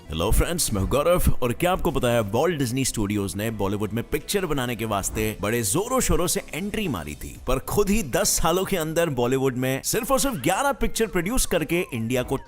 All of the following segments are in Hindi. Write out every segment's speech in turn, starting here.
हेलो फ्रेंड्स, मैं गौरव। और क्या आपको पता है वॉल्ट डिज्नी स्टूडियोज ने बॉलीवुड में पिक्चर बनाने के वास्ते बड़े जोरों शोरों से एंट्री मारी थी, पर खुद ही 10 सालों के अंदर बॉलीवुड में सिर्फ और सिर्फ 11 पिक्चर प्रोड्यूस करके इंडिया को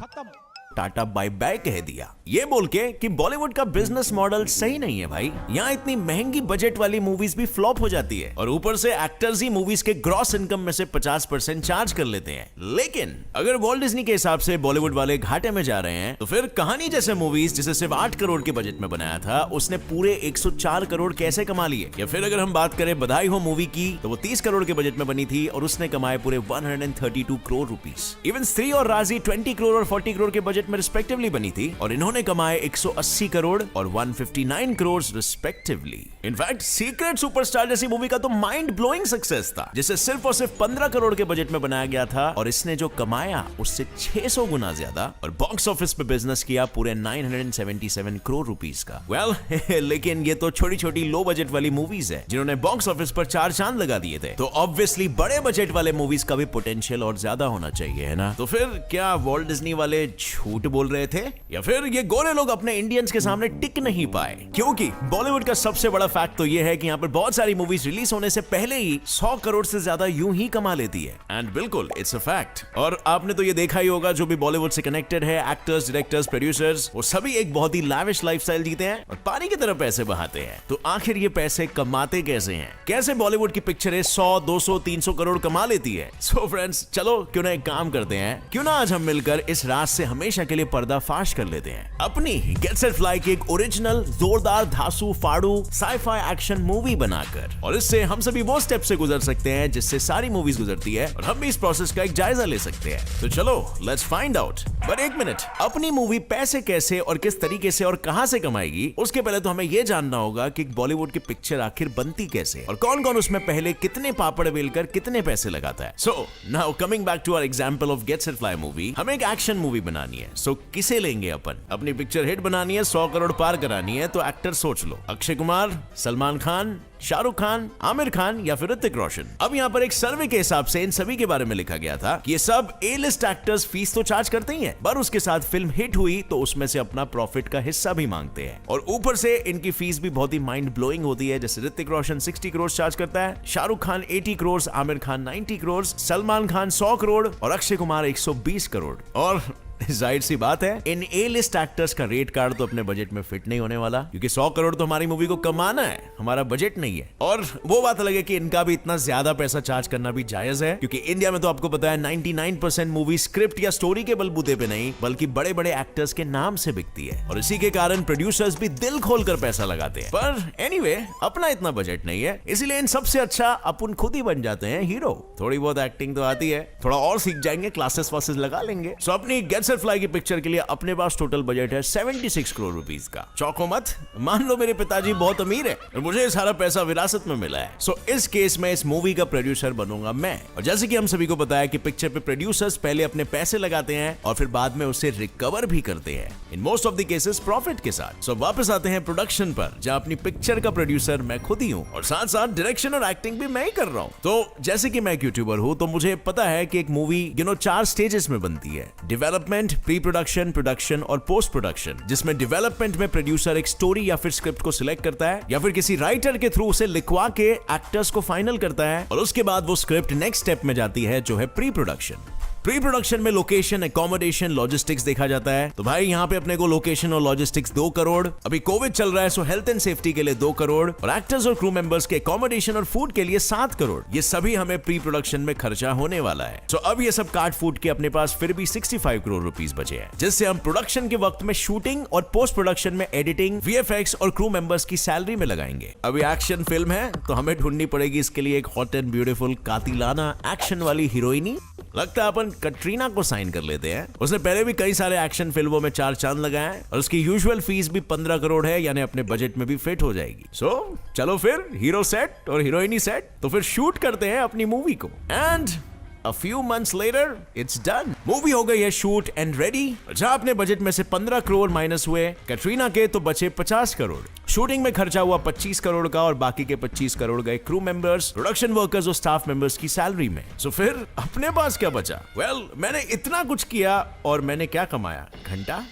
टाटा बाय बाय कह दिया, ये बोल के कि बॉलीवुड का बिजनेस मॉडल सही नहीं है भाई। यहाँ इतनी महंगी बजट वाली मूवीज भी फ्लॉप हो जाती है और ऊपर से एक्टर्स ही मूवीज के ग्रॉस इनकम में से 50% चार्ज कर लेते हैं। लेकिन अगर वॉल्ट डिज्नी के हिसाब से बॉलीवुड वाले घाटे में जा रहे हैं, तो फिर कहानी जैसे मूवीज जिसे सिर्फ 8 करोड़ के बजट में बनाया था, उसने पूरे 104 करोड़ कैसे कमा लिए। या फिर अगर हम बात करें बधाई हो मूवी की, तो वो 30 करोड़ के बजट में बनी थी और उसने कमाए पूरे 132 करोड़ रुपीस। इवन स्त्री और राजी 20 करोड़ और 40 करोड़ के बजट में रिस्पेक्टिवली बनी थी और इन्होंने कमाए 180 करोड़ और 159 crore respectively. In fact secret superstar जैसी मूवी का तो माइंड ब्लोइंग सक्सेस था, जिसे सिर्फ और सिर्फ 15 करोड़ के बजट में बनाया गया था और इसने जो कमाया उससे 600 गुना ज्यादा और बॉक्स ऑफिस पे बिजनेस किया पूरे 977 करोड़ रुपीस का। लेकिन ये तो छोटी छोटी लो बजट वाली मूवीज है जिन्होंने बॉक्स ऑफिस पर 4 चांद लगा दिए थे। तो ऑब्वियसली बड़े बजट वाले मूवीज का भी पोटेंशियल और ज्यादा होना चाहिए, है ना। तो फिर क्या वॉल्ट डिज्नी वाले झूठ बोल रहे थे, या फिर ये गोरे लोग अपने इंडियंस के सामने टिक नहीं पाए? क्योंकि बॉलीवुड का सबसे बड़ा फैक्ट तो ये है कि यहाँ पर बहुत सारी मूवीज रिलीज होने से पहले ही 100 करोड़ से ज्यादा यूं ही कमा लेती है। एंड बिल्कुल इट्स अ फैक्ट। और आपने तो ये देखा ही होगा, जो भी बॉलीवुड से कनेक्टेड है, एक्टर्स, डायरेक्टर्स, प्रोड्यूसर्स, वो सभी एक बहुत ही लैविश लाइफस्टाइल जीते हैं और पानी की तरह पैसे बहाते हैं। तो आखिर ये पैसे कमाते कैसे हैं? कैसे बॉलीवुड की पिक्चरें 100, 200, 300 करोड़ कमा लेती है? सो फ्रेंड्स, चलो क्यों ना एक काम करते हैं, क्यों ना आज हम मिलकर इस राज से हमेशा के लिए पर्दाफाश कर लेते हैं अपनी गेट सेट फ्लाई की एक ओरिजिनल जोरदार धांसू फाड़ू साई-फाई एक्शन मूवी बनाकर। और इससे हम सभी वो स्टेप से गुजर सकते हैं जिससे सारी मूवीज गुजरती है और हम भी इस प्रोसेस का एक जायजा ले सकते हैं। तो चलो लेट्स फाइंड आउट। पर एक मिनट, अपनी मूवी पैसे कैसे और किस तरीके से और कहां से कमाएगी, उसके पहले तो हमें यह जानना होगा कि बॉलीवुड की पिक्चर आखिर बनती कैसे और कौन कौन उसमें पहले कितने पापड़ बेलकर कितने पैसे लगाता है। So now coming back to our example of Get Set Fly movie, हमें एक एक्शन मूवी बनानी है। सो किसे लेंगे अपन? अपनी पिक्चर हिट बनानी है, 100 करोड़ पार करानी है, तो एक्टर सोच लो, अक्षय कुमार, सलमान खान, शाहरुख खान, आमिर खान या फिर ऋतिक रोशन। अब यहाँ पर एक सर्वे के हिसाब से इन सभी के बारे में लिखा गया था कि ये सब ए लिस्ट एक्टर्स फीस तो चार्ज करते ही हैं, पर उसके साथ फिल्म हिट हुई तो उसमें से अपना प्रॉफिट का हिस्सा भी मांगते हैं। और ऊपर से इनकी फीस भी बहुत ही माइंड ब्लोइंग होती है। जैसे ऋतिक रोशन 60 करोड़ चार्ज करता है, शाहरुख खान 80 करोड़, आमिर खान 90 करोड़, सलमान खान 100 करोड़ और अक्षय कुमार 120 करोड़। और जाहिर सी बात है, इन ए लिस्ट एक्टर्स का रेट कार्ड तो अपने बजट में फिट नहीं होने वाला, क्योंकि 100 करोड़ तो हमारी मूवी को कमाना है, हमारा बजट नहीं है। और वो बात अलग है कि इनका भी इतना ज्यादा पैसा चार्ज करना भी जायज है, क्योंकि इंडिया में तो आपको पता है 99% मूवी स्क्रिप्ट या स्टोरी के बलबूते पे नहीं, बल्कि बड़े बड़े एक्टर्स के नाम से बिकती है और इसी के कारण प्रोड्यूसर्स भी दिल खोलकर पैसा लगाते हैं। पर एनीवे, अपना इतना बजट नहीं है, इसीलिए इन सबसे अच्छा अपन खुद ही बन जाते हैं हीरो। थोड़ी बहुत एक्टिंग तो आती है, थोड़ा और सीख जाएंगे, क्लासेस वासेस लगा लेंगे। सो अपनी गेट सेट फ्लाई की पिक्चर के लिए अपने पास टोटल बजट है 76 करोड़ रुपीस का। चौंको मत, मान लो मेरे पिताजी बहुत अमीर है और मुझे ये सारा पैसा विरासत में मिला है। सो इस केस में इस मूवी का प्रोड्यूसर बनूंगा मैं। और जैसे कि हम सभी को पता है कि पिक्चर पे प्रोड्यूसर्स पहले अपने पैसे लगाते हैं और फिर बाद में उसे रिकवर भी करते हैं, in most of the cases profit के साथ। सो वापस आते हैं प्रोडक्शन पर, जहां अपनी पिक्चर का प्रोड्यूसर मैं खुद ही हूं और साथ साथ डायरेक्शन और एक्टिंग भी मैं ही कर रहा हूं। तो जैसे कि मैं एक यूट्यूबर हूं, तो मुझे पता है कि एक मूवी 4 स्टेजेस में बनती है: डेवलपमेंट, प्री प्रोडक्शन, प्रोडक्शन और पोस्ट प्रोडक्शन। जिसमें डेवलपमेंट में प्रोड्यूसर एक स्टोरी या फिर स्क्रिप्ट को सिलेक्ट करता है या फिर किसी राइटर के थ्रू उसे लिखवा के एक्टर्स को फाइनल करता है और उसके बाद वो स्क्रिप्ट नेक्स्ट स्टेप में जाती है, जो है प्री प्रोडक्शन। प्री प्रोडक्शन में लोकेशन, एकोमोडेशन, लॉजिस्टिक्स देखा जाता है। तो भाई यहाँ पे अपने को लोकेशन और लॉजिस्टिक्स 2 करोड़, अभी कोविड चल रहा है सो हेल्थ एंड सेफ्टी के लिए 2 करोड़ और एक्टर्स और क्रू मेंबर्स के एकोमोडेशन और फूड के लिए 7 करोड़। ये सभी हमें प्री प्रोडक्शन में खर्चा होने वाला है। तो अब ये सब काट फूट के अपने पास फिर भी 65 करोड़ रुपीस बचे हैं, जिससे हम प्रोडक्शन के वक्त में शूटिंग और पोस्ट प्रोडक्शन में एडिटिंग, वीएफएक्स और क्रू मेंबर्स की सैलरी में लगाएंगे। अभी एक्शन फिल्म है तो हमें ढूंढनी पड़ेगी इसके लिए एक हॉट एंड ब्यूटीफुल कातिलाना एक्शन वाली हीरोइनी। लगता है अपन कटरीना को साइन कर लेते हैं। उसने पहले भी कई सारे एक्शन फिल्मों में 4 चांद लगाए हैं और उसकी यूजुअल फीस भी 15 करोड़ है, यानी अपने बजट में भी फिट हो जाएगी। सो चलो फिर हीरो सेट और हीरोइनी सेट, तो फिर शूट करते हैं अपनी मूवी को। And A few months later, it's done. Movie हो गई है शूट एंड रेडी। जहां अपने बजट में से 15 करोड़ माइनस हुए कटरीना के, तो बचे 50 करोड़। शूटिंग में खर्चा हुआ 25 करोड़ का और बाकी के 25 करोड़ गए क्रू मेंबर्स, प्रोडक्शन वर्कर्स और स्टाफ मेंबर्स की सैलरी में। सो फिर अपने पास क्या बचा? मैंने इतना कुछ किया और मैंने क्या कमाया? घंटा।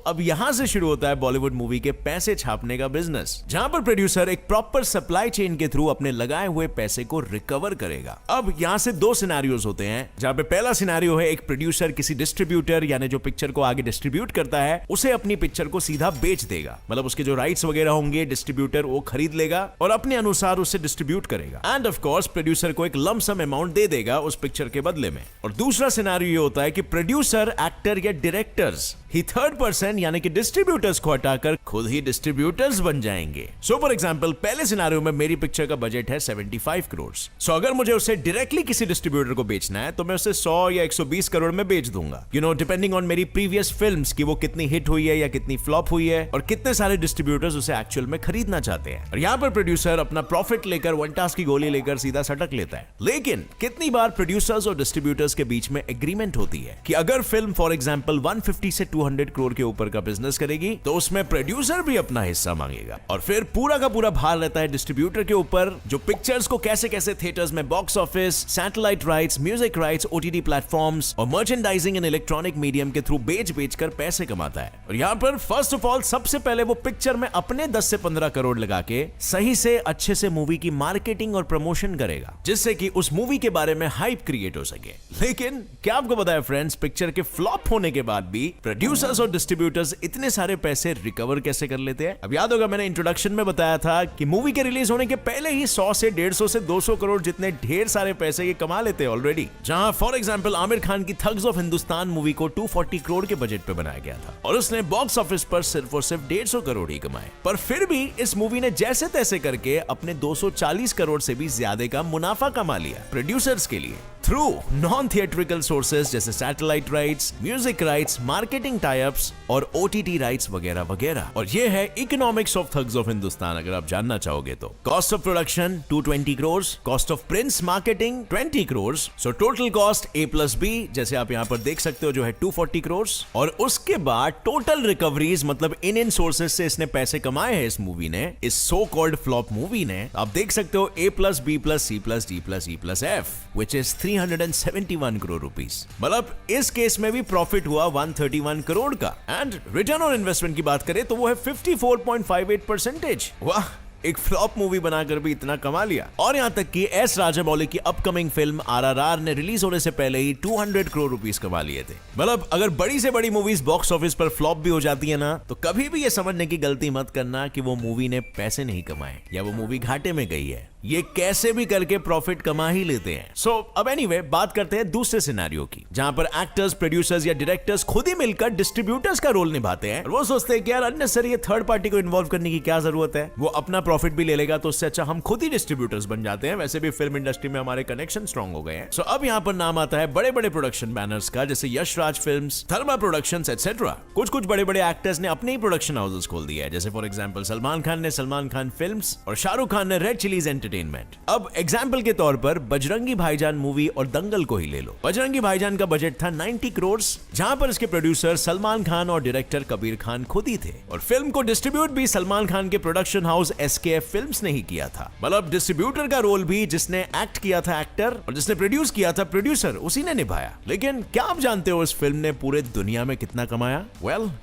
अब यहां से शुरू होता है बॉलीवुड मूवी के पैसे छापने का बिजनेस, जहां पर प्रोड्यूसर एक प्रॉपर सप्लाई चेन के थ्रू अपने लगाए हुए पैसे को रिकवर करेगा। अब यहां से दो सिनेरियोस होते हैं, जहां पे पहला सिनेरियो है एक प्रोड्यूसर किसी डिस्ट्रीब्यूटर यानी जो पिक्चर को आगे डिस्ट्रीब्यूट करता है उसे अपनी पिक्चर को सीधा बेच देगा। मतलब उसके जो राइट्स वगैरह होंगे डिस्ट्रीब्यूटर वो खरीद लेगा और अपने अनुसार उसे डिस्ट्रीब्यूट करेगा एंड ऑफ कोर्स प्रोड्यूसर को एक लंप सम अमाउंट दे देगा उस पिक्चर के बदले में। और दूसरा सिनेरियो ये होता है कि प्रोड्यूसर, एक्टर या डायरेक्टर्स ही थर्ड पर्सन यानी कि डिस्ट्रीब्यूटर्स को हटाकर खुद ही डिस्ट्रीब्यूटर्स बन जाएंगे। सो फॉर एग्जांपल पहले सिनेरियो में मेरी पिक्चर का बजट है 75 करोड़। सो अगर मुझे उसे डायरेक्टली किसी डिस्ट्रीब्यूटर को बेचना है तो मैं उसे 100 या 120 करोड़ में बेच दूंगा, डिपेंडिंग ऑन मेरी प्रीवियस फिल्म्स कि वो कितनी हिट हुई है या कितनी फ्लॉप हुई है और कितने सारे डिस्ट्रीब्यूटर्स उसे एक्चुअल में खरीदना चाहते हैं। और यहाँ पर प्रोड्यूसर अपना प्रॉफिट लेकर वन टास की गोली लेकर सीधा सटक लेता है। लेकिन कितनी बार प्रोड्यूसर्स और डिस्ट्रीब्यूटर्स के बीच में एग्रीमेंट होती है कि अगर फिल्म फॉर एग्जांपल 150 से 200 करोड़ के ऊपर का बिजनेस करेगी तो उसमें प्रोड्यूसर भी अपना हिस्सा मांगेगा और फिर पूरा का पूरा भार रहता है डिस्ट्रीब्यूटर के ऊपर, जो पिक्चर्स को कैसे कैसे थिएटर्स में box office, satellite rights, music rights, OTT platforms और मर्चेंडाइजिंग एंड इलेक्ट्रॉनिक मीडियम के थ्रू बेच कर पैसे कमाता है। और यहाँ पर फर्स्ट ऑफ ऑल सबसे पहले वो पिक्चर में अपने 10 से 15 करोड़ लगा के सही से अच्छे से मूवी की मार्केटिंग और प्रमोशन करेगा, जिससे कि उस मूवी के बारे में हाइप क्रिएट हो सके। लेकिन क्या आपको पता है फ्रेंड्स, पिक्चर के फ्लॉप होने के बाद भी प्रोड्यूसर्स और डिस्ट्रीब्यूटर्स इतने सारे पैसे रिकवर कैसे कर लेते हैं? अब याद होगा मैंने इंट्रोडक्शन में बताया था कि मूवी के रिलीज होने के पहले ही 100 से 150 से 200 करोड़ जितने ढेर सारे पैसे ये कमा लेते हैं ऑलरेडी। जहां फॉर एग्जांपल आमिर खान की थग्स ऑफ हिंदुस्तान मूवी को 240 करोड़ के बजट पे बनाया गया था और उसने बॉक्स ऑफिस पर सिर्फ और सिर्फ 150 करोड़ ही कमाए। पर फिर भी इस मूवी ने जैसे तैसे करके अपने 240 करोड़ से भी ज्यादा का मुनाफा कमा लिया प्रोड्यूसर्स के लिए थ्रू नॉन थिएट्रिकल सोर्सेज जैसे satellite rights, music rights, marketing tie-ups और ओटीटी राइट्स वगैरह वगैरह। और ये है economics of thugs of Hindustan अगर आप जानना चाहोगे तो। Cost of production 220 crore, cost of prints marketing 20 crore, so total cost A+B जैसे आप यहाँ पर देख सकते हो जो है 240 करोड़। और उसके बाद टोटल रिकवरीज मतलब इन सोर्सेज से इसने पैसे कमाए हैं इस मूवी ने, इस सो कॉल्ड फ्लॉप मूवी ने। आप देख सकते हो A+B+C+D+E+F which is 371 crore rupees. मतलब इस केस में भी प्रॉफिट हुआ 131 करोड़ का। एंड रिटर्न ऑन इन्वेस्टमेंट की बात करें तो वो है 54.58%। वाह, एक फ्लॉप मूवी बनाकर भी इतना कमा लिया। और यहाँ तक कि एस राजामौली की अपकमिंग फिल्म RRR ने रिलीज होने से पहले ही 200 करोड़ रुपीस कमा लिए थे। मतलब अगर बड़ी से बड़ी मूवीज बॉक्स ऑफिस पर फ्लॉप भी हो जाती है ना, तो कभी भी ये समझने की गलती मत करना कि वो मूवी ने पैसे नहीं कमाए या वो मूवी घाटे में गई है। ये कैसे भी करके प्रॉफिट कमा ही लेते हैं। सो अब एनीवे बात करते हैं दूसरे सिनेरियो की, जहां पर एक्टर्स, प्रोड्यूसर्स या डायरेक्टर्स खुद ही मिलकर डिस्ट्रीब्यूटर्स का रोल निभाते हैं और वो सोचते हैं कि यार अननेसेसरी ये थर्ड पार्टी को इन्वॉल्व करने की क्या जरूरत है, वो अपना प्रॉफिट भी ले लेगा तो उससे अच्छा हम खुद ही डिस्ट्रीब्यूटर्स बन जाते हैं। वैसे भी फिल्म इंडस्ट्री में हमारे कनेक्शन स्ट्रॉन्ग हो गए हैं। सो अब यहाँ पर नाम आता है बड़े बड़े प्रोडक्शन बैनर्स का, जैसे यश राज फिल्म्स, धर्मा प्रोडक्शंस एटसेट्रा। कुछ बड़े बड़े एक्टर्स ने अपने ही प्रोडक्शन हाउसेस खोल दिया है, जैसे फॉर एग्जांपल सलमान खान ने सलमान खान फिल्म्स और शाहरुख खान ने रेड चिलीज एंटरटेनमेंट। अब एग्जाम्पल के तौर पर बजरंगी भाईजान मूवी और दंगल को ही ले लो। बजरंगी भाईजान का बजट था 90 करोड़, जहां पर इसके प्रोड्यूसर सलमान खान और डायरेक्टर कबीर खान खुद ही थे और फिल्म को डिस्ट्रीब्यूट भी सलमान खान के प्रोडक्शन हाउस SKF फिल्म्स ने ही किया था। मतलब डिस्ट्रीब्यूटर का रोल भी जिसने एक्ट किया था एक्टर और जिसने प्रोड्यूस किया था प्रोड्यूसर, उसी ने निभाया। लेकिन क्या आप जानते हो इस फिल्म ने पूरे दुनिया में कितना कमाया?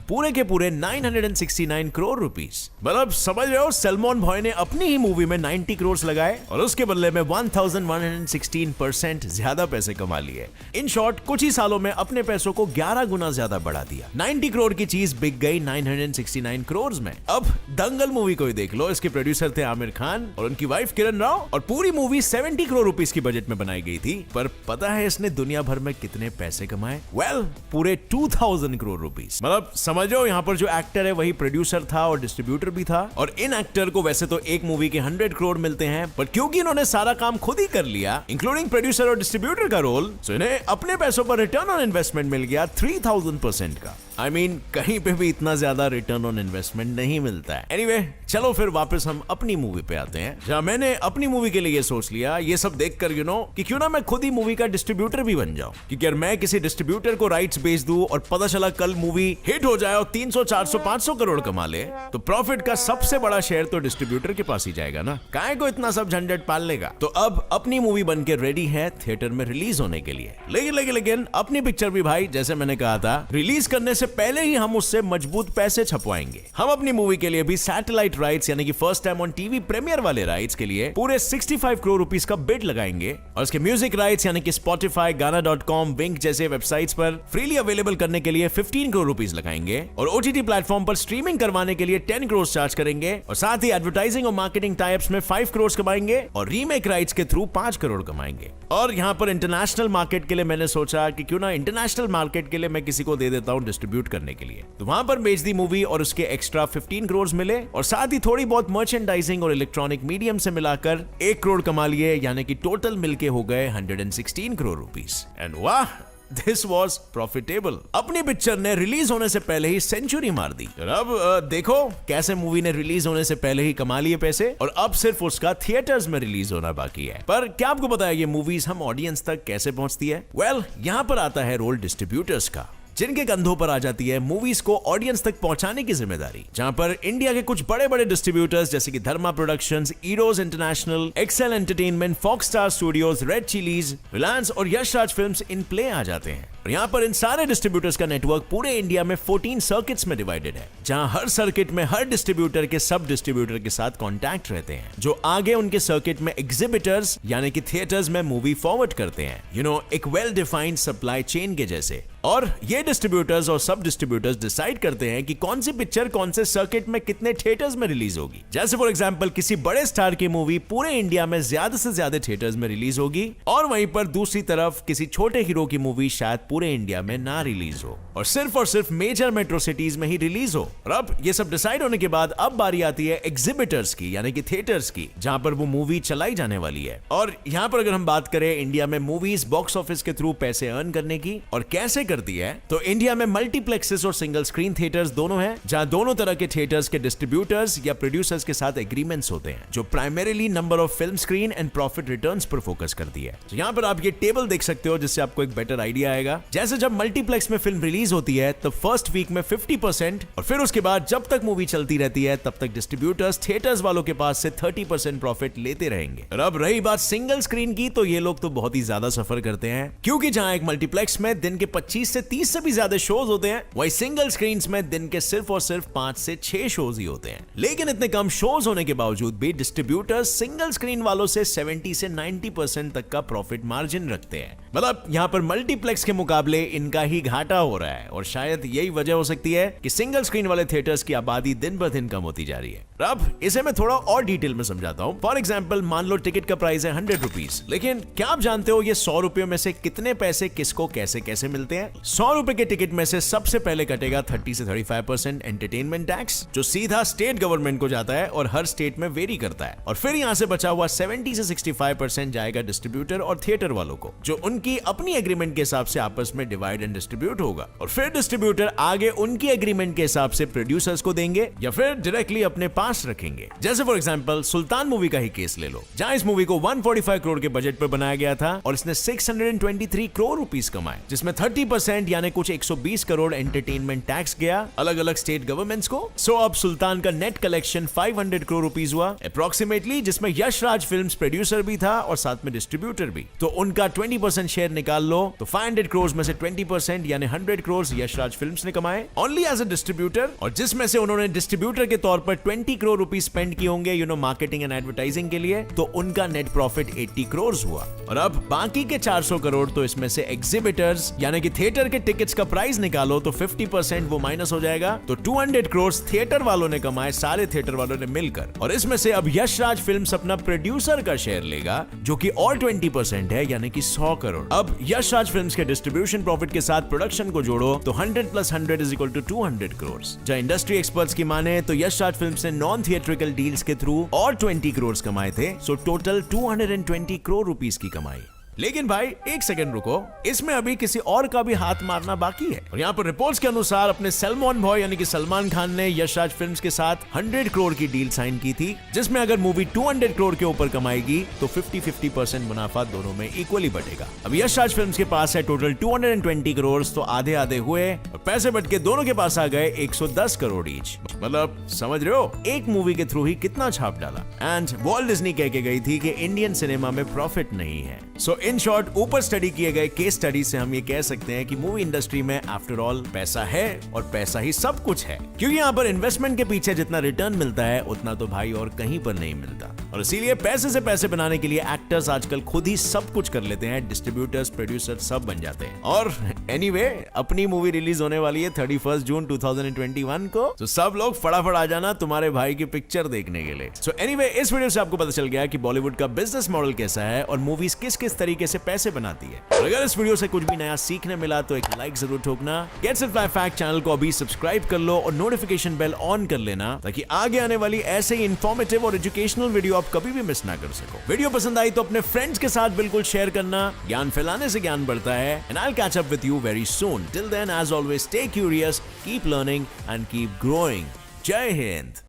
पूरे के पूरे 969 करोड़ रुपीस। मतलब समझ रहे हो, सलमान भाई ने अपनी ही मूवी में 90 करोड़ लगाए और उसके बदले में 1116% ज्यादा पैसे कमा लिए। इन शॉर्ट कुछ ही सालों में अपने पैसों को 11 गुना ज्यादा बढ़ा दिया। 90 करोड़ की चीज बिक गई 969 करोड़ में। अब दंगल मूवी को ही देख लो, इसके प्रोड्यूसर थे आमिर खान और उनकी वाइफ किरण राव और पूरी मूवी 70 करोड़ रुपीस की बजट में बनाई गई थी। पर पता है इसने दुनिया भर में कितने पैसे कमाए? पूरे 2000 करोड़ रुपीस। मतलब समझो यहाँ पर जो एक्टर है वही प्रोड्यूसर था और डिस्ट्रीब्यूटर भी था। और इन एक्टर को वैसे तो एक मूवी के 100 करोड़ मिलते हैं, पर क्योंकि इन्होंने सारा काम खुद ही कर लिया इंक्लूडिंग प्रोड्यूसर और डिस्ट्रीब्यूटर का रोल, तो इन्हें अपने पैसों पर रिटर्न ऑन इन्वेस्टमेंट मिल गया 3000% का। I mean, कहीं पे भी इतना ज्यादा रिटर्न ऑन इन्वेस्टमेंट नहीं मिलता है। Anyway, चलो फिर वापस हम अपनी मूवी पे आते हैं, जहां मैंने अपनी मूवी के लिए ये सोच लिया, ये सब देखकर कि क्यों ना मैं खुद ही मूवी का डिस्ट्रीब्यूटर भी बन जाऊं। क्योंकि अगर मैं किसी डिस्ट्रीब्यूटर को राइट्स बेच दूं और पता चला कल मूवी हिट हो जाए और 300, 400, 500 करोड़ कमा ले, तो प्रॉफिट का सबसे बड़ा शेयर तो डिस्ट्रीब्यूटर के पास ही जाएगा ना। काहे को इतना सब झंझट पालने का। तो अब अपनी मूवी बनके रेडी है थिएटर में रिलीज होने के लिए। लेकिन अपनी पिक्चर भी भाई, जैसे मैंने कहा था, रिलीज करने से पहले ही हम उससे मजबूत पैसे छपवाएंगे। हम अपनी मूवी के लिए भी सैटेलाइट राइट्स यानी कि first time on TV premiere वाले राइट्स के लिए पूरे 65 करोड़ रुपीस का बिड लगाएंगे, और उसके म्यूजिक राइट्स यानी कि स्पॉटिफाई, गाना.com, विंक जैसे वेबसाइट्स पर फ्रीली अवेलेबल करने के लिए 15 करोड़ रुपीस लगाएंगे, और ओटीटी प्लेटफॉर्म पर स्ट्रीमिंग करवाने के लिए 10 करोड़ चार्ज करेंगे, और साथ ही एडवर्टाइजिंग और मार्केटिंग टाइप्स में 5 करोड़ कमाएंगे, और रीमेक राइट्स के थ्रू 5 करोड़ कमाएंगे। और यहाँ पर इंटरनेशनल मार्केट के लिए मैंने सोचा कि क्यों ना इंटरनेशनल मार्केट के लिए मैं किसी को दे देता हूँ डिस्ट्रीब्यूट करने के लिए। तो वहां पर बेच दी मूवी और उसके एक्स्ट्रा 15 करोड़ मिले, और साथ ही थोड़ी बहुत मर्चेंडाइजिंग और इलेक्ट्रॉनिक मीडियम से मिलाकर 1 करोड़ कमा लिए, यानी कि टोटल मिलके हो गए 116 करोड़ रुपीस। एंड वाह, दिस वॉज प्रॉफिटेबल। अपनी पिक्चर ने रिलीज होने से पहले ही सेंचुरी मार दी। अब देखो कैसे मूवी ने रिलीज होने से पहले ही कमा लिए पैसे, और अब सिर्फ उसका थिएटर्स में रिलीज होना बाकी है। पर क्या आपको पता है ये मूवीज हम ऑडियंस तक कैसे पहुंचती है? वेल, यहाँ पर आता है रोल डिस्ट्रीब्यूटर्स का, जिनके कंधों पर आ जाती है मूवीज को ऑडियंस तक पहुंचाने की जिम्मेदारी। जहां पर इंडिया के कुछ बड़े बड़े डिस्ट्रीब्यूटर्स जैसे कि Dharma productions, Eros international, Excel entertainment, Fox Star Studios, Red Chillies, Reliance और यश राज फिल्म्स इन प्ले आ जाते हैं। और यहाँ पर इन सारे डिस्ट्रीब्यूटर्स का नेटवर्क पूरे इंडिया में 14 सर्किट्स में डिवाइडेड है, जहां हर सर्किट में हर डिस्ट्रीब्यूटर के सब डिस्ट्रीब्यूटर के साथ कॉन्टैक्ट रहते हैं, जो आगे उनके सर्किट में एग्जिबिटर्स यानी कि थिएटर्स में मूवी फॉरवर्ड करते हैं, एक वेल डिफाइंड सप्लाई चेन के जैसे। और ये डिस्ट्रीब्यूटर्स और सब डिस्ट्रीब्यूटर्स डिसाइड करते हैं कि कौन सी पिक्चर कौन से सर्किट में कितने थिएटर्स में रिलीज होगी। जैसे फॉर एग्जांपल किसी बड़े स्टार की मूवी पूरे इंडिया में ज्यादा से ज्यादा थिएटर्स में रिलीज होगी, और वहीं पर दूसरी तरफ किसी छोटे हीरो की मूवी शायद पूरे इंडिया में ना रिलीज हो, और सिर्फ मेजर मेट्रो सिटीज में ही रिलीज हो। और अब ये सब डिसाइड होने के बाद अब बारी आती है एग्जिबिटर्स की यानी कि थिएटर्स की, जहां पर वो मूवी चलाई जाने वाली है। और यहाँ पर अगर हम बात करें इंडिया में मूवीज बॉक्स ऑफिस के थ्रू पैसे अर्न करने की और कैसे करती है, तो इंडिया में मल्टीप्लेक्सेस और सिंगल स्क्रीन थिएटर्स दोनों हैं, जहां दोनों तरह के थिएटर्स के डिस्ट्रीब्यूटर्स या प्रोड्यूसर्स के साथ एग्रीमेंट्स होते हैं, जो primarily number of film screen and profit returns पर फोकस करती है। तो यहाँ पर आप ये टेबल देख सकते हो, जिससे आपको एक बेटर आइडिया आएगा। जैसे जब मल्टीप्लेक्स में फिल्म रिलीज होती है तो फर्स्ट वीक में 50%, और फिर उसके बाद जब तक मूवी चलती रहती है तब तक डिस्ट्रीब्यूटर्स थिएटर्स वालों के पास से 30% प्रॉफिट लेते रहेंगे। और अब रही बात सिंगल स्क्रीन की, तो ये लोग तो बहुत ही ज्यादा सफर करते हैं, क्योंकि जहां एक मल्टीप्लेक्स में दिन के 25 से 30 से भी ज्यादा शोज होते हैं, वही सिंगल स्क्रीन में दिन के सिर्फ और सिर्फ 5 से 6 शोज ही होते हैं। लेकिन इतने कम शोज होने के बावजूद भी डिस्ट्रीब्यूटर्स सिंगल स्क्रीन वालों से 70 से 90% तक का प्रॉफिट मार्जिन रखते हैं। मतलब यहाँ पर मल्टीप्लेक्स के मुकाबले इनका ही घाटा हो रहा है, और शायद यही वजह हो सकती है कि सिंगल स्क्रीन वाले थिएटर्स की आबादी दिन ब दिन कम होती जा रही है। अब इसे मैं थोड़ा और डिटेल में समझाता हूँ। फॉर एग्जाम्पल, मान लो टिकट का प्राइस है 100 रुपीज, लेकिन क्या आप जानते हो ये 100 रुपए में से कितने पैसे किसको कैसे कैसे मिलते हैं? 100 रुपए के टिकट में से सबसे पहले कटेगा 30 से 35% एंटरटेनमेंट टैक्स, जो सीधा स्टेट गवर्नमेंट को जाता है और हर स्टेट में वेरी करता है। और फिर यहाँ से बचा हुआ 70 से 65% जाएगा डिस्ट्रीब्यूटर और थिएटर वालों को, जो उनकी अपनी एग्रीमेंट के हिसाब से आपस में डिवाइड एंड डिस्ट्रीब्यूट होगा। और फिर डिस्ट्रीब्यूटर आगे उनकी एग्रीमेंट के हिसाब से प्रोड्यूसर्स को देंगे या फिर डायरेक्टली अपने पास रखेंगे। जैसे फॉर एग्जांपल सुल्तान मूवी का ही केस ले लो, जहां इस मूवी को 145 करोड़ के बजट पर बनाया गया था और इसने 623 करोड़ रुपीस कमाए, जिसमें 30% यानी कुछ 120 करोड़ एंटरटेनमेंट टैक्स गया अलग अलग स्टेट गवर्नमेंट्स को। सो अब सुल्तान का नेट कलेक्शन 500 करोड़ रुपीस हुआ अप्रोक्सीमेटली, जिसमें यश राज फिल्म्स प्रोड्यूसर भी था और साथ में डिस्ट्रीब्यूटर भी। तो उनका 20% शेयर निकाल लो, तो 500 करोड़ में से 20% यानी 100 करोड़ यश राज फिल्म्स ने कमाए ओनली एज अ डिस्ट्रीब्यूटर, और जिसमें से उन्होंने डिस्ट्रीब्यूटर के तौर पर 20 करोड़ रुपीस स्पेंड किए होंगे मार्केटिंग एंड एडवर्टाइजिंग के लिए, तो उनका नेट प्रॉफिट 80 करोड़ हुआ। और अब बाकी के 400 करोड़ तो इसमें से एग्जिबिटर्स यानी कि थिएटर के टिकट्स का प्राइस निकालो तो 50% वो माइनस हो जाएगा, तो 200 करोड़ थिएटर वालों ने कमाए, सारे थिएटर वालों ने मिलकर। और इसमें से अब यश राज फिल्म्स अपना प्रोड्यूसर का शेयर लेगा, जो कि और 20% है यानी कि 100 करोड़। अब यश राज फिल्म्स के डिस्ट्रीब्यूशन प्रॉफिट के साथ प्रोडक्शन को जोड़ो तो 100 + 100 = 200 करोड़। जहां इंडस्ट्री एक्सपर्ट्स की माने तो यश राज फिल्म्स ने नॉन थिएट्रिकल डील्स के थ्रू और 20 करोड़ कमाए थे, सो टोटल 220 करोड़ रुपीस की कमाई। लेकिन भाई एक सेकंड रुको, इसमें अभी किसी और का भी हाथ मारना बाकी है। और यहाँ पर रिपोर्ट्स के अनुसार अपने सलमान बॉय यानी कि सलमान खान ने यश राज फिल्म्स के साथ 100 करोड़ की डील साइन की थी, जिसमें अगर मूवी 200 करोड़ के ऊपर कमाएगी तो 50-50% मुनाफा दोनों में इक्वली बटेगा। अब यश राज फिल्म्स के पास है टोटल 220 करोड़, तो आधे आधे हुए और पैसे बट के दोनों के पास आ गए 110 करोड़ ईच। मतलब समझ रहे हो एक मूवी के थ्रू ही कितना छाप डाला। एंड वॉल्ट डिज्नी कह के गई थी कि इंडियन सिनेमा में प्रॉफिट नहीं है। सो इन शॉर्ट ऊपर स्टडी किए गए केस स्टडी से हम ये कह सकते हैं कि मूवी इंडस्ट्री में आफ्टर ऑल पैसा है और पैसा ही सब कुछ है, क्योंकि यहाँ पर इन्वेस्टमेंट के पीछे जितना रिटर्न मिलता है उतना तो भाई और कहीं पर नहीं मिलता। और इसीलिए पैसे से पैसे बनाने के लिए एक्टर्स आजकल खुद ही सब कुछ कर लेते हैं, डिस्ट्रीब्यूटर्स, प्रोड्यूसर सब बन जाते हैं। और एनीवे अपनी मूवी रिलीज होने वाली है 31 जून 2021 को, तो सब लोग फटाफट आ जाना तुम्हारे भाई की पिक्चर देखने के लिए। सो एनीवे इस वीडियो से आपको पता चल गया कि बॉलीवुड का बिजनेस मॉडल कैसा है और मूवीज किस किस तरीके से पैसे बनाती है। और अगर इस वीडियो से कुछ भी नया सीखने मिला तो एक लाइक जरूर ठोकना। Gets it fly fact channel को अभी सब्सक्राइब कर लो और नोटिफिकेशन बेल ऑन कर लेना, ताकि आगे आने वाली ऐसे ही इंफॉर्मेटिव और एजुकेशनल वीडियो आप कभी भी मिस ना कर सको। वीडियो पसंद आई तो अपने फ्रेंड्स के साथ बिल्कुल शेयर करना, ज्ञान फैलाने से ज्ञान बढ़ता है। And I will catch up with you very soon. Till then as always stay curious, keep learning and keep growing. जय हिंद।